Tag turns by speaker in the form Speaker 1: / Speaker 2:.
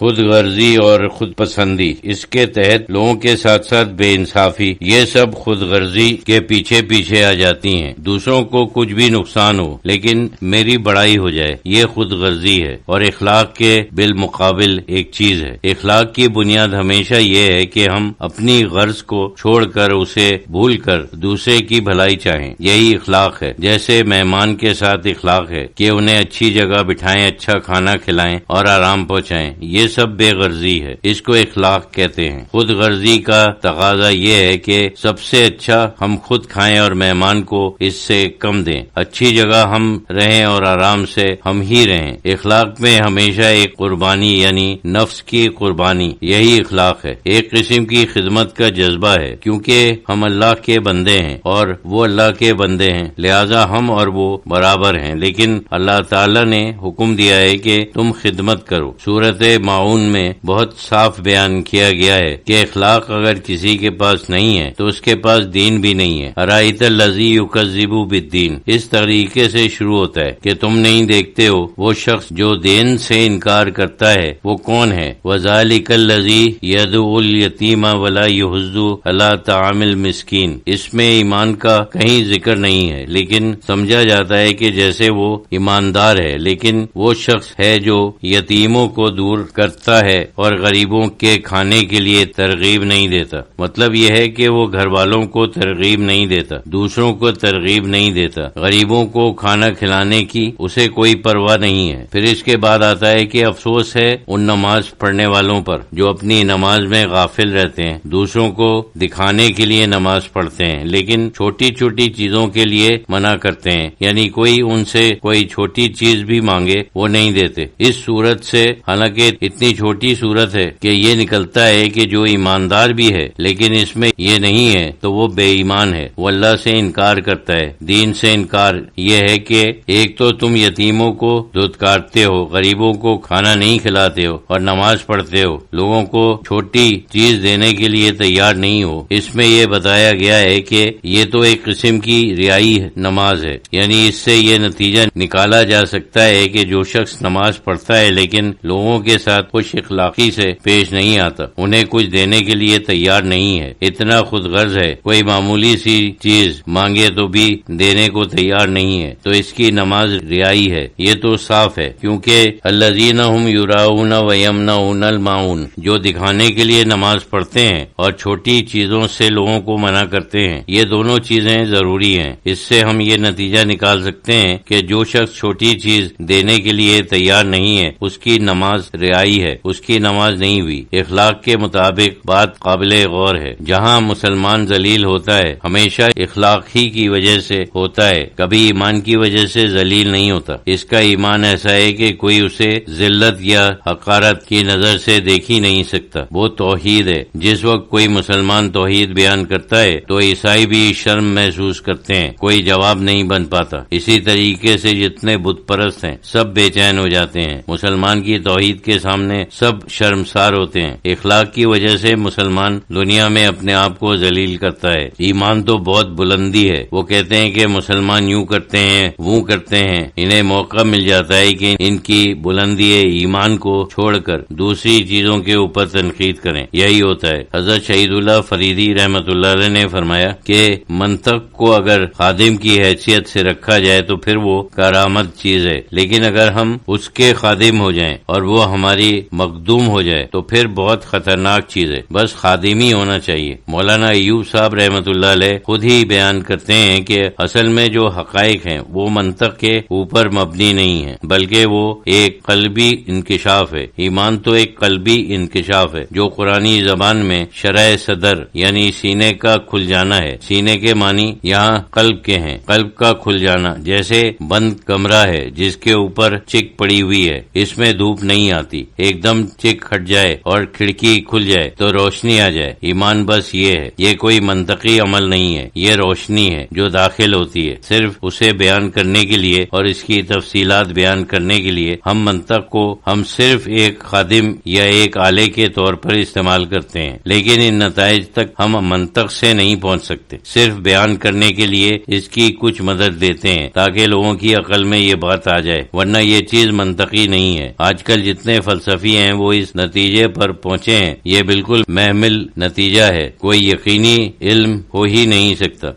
Speaker 1: خود غرضی اور خود پسندی، اس کے تحت لوگوں کے ساتھ ساتھ بے انصافی، یہ سب خود غرضی کے پیچھے پیچھے آ جاتی ہیں۔ دوسروں کو کچھ بھی نقصان ہو لیکن میری بڑائی ہو جائے، یہ خود غرضی ہے۔ اور اخلاق کے بالمقابل ایک چیز ہے، اخلاق کی بنیاد ہمیشہ یہ ہے کہ ہم اپنی غرض کو چھوڑ کر، اسے بھول کر دوسرے کی بھلائی چاہیں، یہی اخلاق ہے۔ جیسے مہمان کے ساتھ اخلاق ہے کہ انہیں اچھی جگہ بٹھائیں، اچھا کھانا کھلائیں اور آرام پہنچائیں، یہ سب بے غرضی ہے، اس کو اخلاق کہتے ہیں۔ خود غرضی کا تقاضا یہ ہے کہ سب سے اچھا ہم خود کھائیں اور مہمان کو اس سے کم دیں، اچھی جگہ ہم رہیں اور آرام سے ہم ہی رہیں۔ اخلاق میں ہمیشہ ایک قربانی یعنی نفس کی قربانی، یہی اخلاق ہے۔ ایک قسم کی خدمت کا جذبہ ہے، کیونکہ ہم اللہ کے بندے ہیں اور وہ اللہ کے بندے ہیں، لہذا ہم اور وہ برابر ہیں، لیکن اللہ تعالی نے حکم دیا ہے کہ تم خدمت کرو۔ سورۃ ماعون میں بہت صاف بیان کیا گیا ہے کہ اخلاق اگر کسی کے پاس نہیں ہے تو اس کے پاس دین بھی نہیں ہے۔ ارائیت الذی یکذب بالدین اس طریقے سے شروع ہوتا ہے کہ تم نہیں دیکھتے ہو وہ شخص جو دین سے انکار کرتا ہے وہ کون ہے۔ وذالک الذی یدعو الیتیم ولا یحض علی طعام المسکین اس میں ایمان کا کہیں ذکر نہیں ہے، لیکن سمجھا جاتا ہے کہ جیسے وہ ایماندار ہے، لیکن وہ شخص ہے جو یتیموں کو دور کرتا ہے اور غریبوں کے کھانے کے لیے ترغیب نہیں دیتا۔ مطلب یہ ہے کہ وہ گھر والوں کو ترغیب نہیں دیتا، دوسروں کو ترغیب نہیں دیتا، غریبوں کو کھانا کھلانے کی اسے کوئی پرواہ نہیں ہے۔ پھر اس کے بعد آتا ہے کہ افسوس ہے ان نماز پڑھنے والوں پر جو اپنی نماز میں غافل رہتے ہیں، دوسروں کو دکھانے کے لیے نماز پڑھتے ہیں لیکن چھوٹی چھوٹی چیزوں کے لیے منع کرتے ہیں، یعنی کوئی ان سے کوئی چھوٹی چیز بھی مانگے وہ نہیں دیتے۔ اس صورت سے حالانکہ اتنی چھوٹی صورت ہے کہ یہ نکلتا ہے کہ جو ایماندار بھی ہے لیکن اس میں یہ نہیں ہے تو وہ بے ایمان ہے، وہ اللہ سے انکار کرتا ہے۔ دین سے انکار یہ ہے کہ ایک تو تم یتیموں کو دھتکارتے ہو، غریبوں کو کھانا نہیں کھلاتے ہو اور نماز پڑھتے ہو، لوگوں کو چھوٹی چیز دینے کے لیے تیار نہیں ہو۔ اس میں یہ بتایا گیا ہے کہ یہ تو ایک قسم کی ریائی نماز ہے، یعنی اس سے یہ نتیجہ نکالا جا سکتا ہے کہ جو شخص نماز پڑھتا ہے لیکن لوگوں کے ساتھ خوش اخلاقی سے پیش نہیں آتا، انہیں کچھ دینے کے لیے تیار نہیں ہے، اتنا خود غرض ہے، کوئی معمولی سی چیز مانگے تو بھی دینے کو تیار نہیں ہے، تو اس کی نماز ریائی ہے۔ یہ تو صاف ہے، کیونکہ الذین ھم یراؤن ویمنعون الماعون جو دکھانے کے لیے نماز پڑھتے ہیں اور چھوٹی چیزوں سے لوگوں کو منع کرتے ہیں، یہ دونوں چیزیں ضروری ہیں۔ اس سے ہم یہ نتیجہ نکال سکتے ہیں کہ جو شخص چھوٹی چیز دینے کے لیے تیار نہیں ہے اس کی نماز ریائی ہے، اس کی نماز نہیں ہوئی۔ اخلاق کے مطابق بات قابل غور ہے، جہاں مسلمان ذلیل ہوتا ہے ہمیشہ اخلاق ہی کی وجہ سے ہوتا ہے، کبھی ایمان کی وجہ سے ذلیل نہیں ہوتا۔ اس کا ایمان ایسا ہے کہ کوئی اسے ذلت یا حقارت کی نظر سے دیکھ ہی نہیں سکتا، وہ توحید ہے۔ جس وقت کوئی مسلمان توحید بیان کرتا ہے تو عیسائی بھی شرم محسوس کرتے ہیں، کوئی جواب نہیں بن پاتا۔ اسی طریقے سے جتنے بت پرست ہیں سب بے چین ہو جاتے ہیں، مسلمان کی توحید کے سامنے سب شرمسار ہوتے ہیں۔ اخلاق کی وجہ سے مسلمان دنیا میں اپنے آپ کو ذلیل کرتا ہے۔ ایمان تو بہت بلندی ہے، وہ کہتے ہیں کہ مسلمان یوں کرتے ہیں وہ کرتے ہیں، انہیں موقع مل جاتا ہے کہ ان کی بلندی ایمان کو چھوڑ کر دوسری چیزوں کے اوپر تنقید کریں، یہی ہوتا ہے۔ حضرت شہید اللہ فریدی رحمۃ اللہ علیہ نے فرمایا کہ منطق کو اگر خادم کی حیثیت سے رکھا جائے تو پھر وہ کارآمد چیز ہے، لیکن اگر ہم اس کے خادم ہو جائیں اور وہ ہماری مخدوم ہو جائے تو پھر بہت خطرناک چیز ہے، بس خادم ہی ہونا چاہیے۔ مولانا ایوب صاحب رحمۃ اللہ علیہ خود ہی بیان کرتے ہیں کہ اصل میں جو حقائق ہیں وہ منطق کے اوپر مبنی نہیں ہے، بلکہ وہ ایک قلبی انکشاف ہے۔ ایمان تو ایک قلبی انکشاف ہے جو قرآنی زبان میں شرح صدر یعنی سینے کا کھل جانا ہے۔ سینے کے معنی یہاں قلب کے ہیں، قلب کا کھل جانا، جیسے بند کمرہ ہے جس کے اوپر چک پڑی ہوئی ہے، اس میں دھوپ نہیں آتی، ایک دم چک ہٹ جائے اور کھڑکی کھل جائے تو روشنی آ جائے۔ ایمان بس یہ ہے، یہ کوئی منطقی عمل نہیں ہے، یہ روشنی ہے جو داخل ہوتی ہے۔ صرف اسے بیان کرنے کے لیے اور اس کی تفصیلات بیان کرنے کے لیے ہم منطق کو ہم صرف ایک خادم یا ایک آلے کے طور پر استعمال کرتے ہیں، لیکن ان نتائج تک ہم منطق سے نہیں پہنچ سکتے، صرف بیان کرنے کے لیے اس کی کچھ مدد دیتے ہیں تاکہ لوگوں کی عقل میں یہ بات آ جائے، ورنہ یہ چیز منطقی نہیں ہے۔ آج کل جتنے فلسفی ہیں وہ اس نتیجے پر پہنچے ہیں، یہ بالکل محمل نتیجہ ہے، کوئی یقینی علم ہو ہی نہیں سکتا۔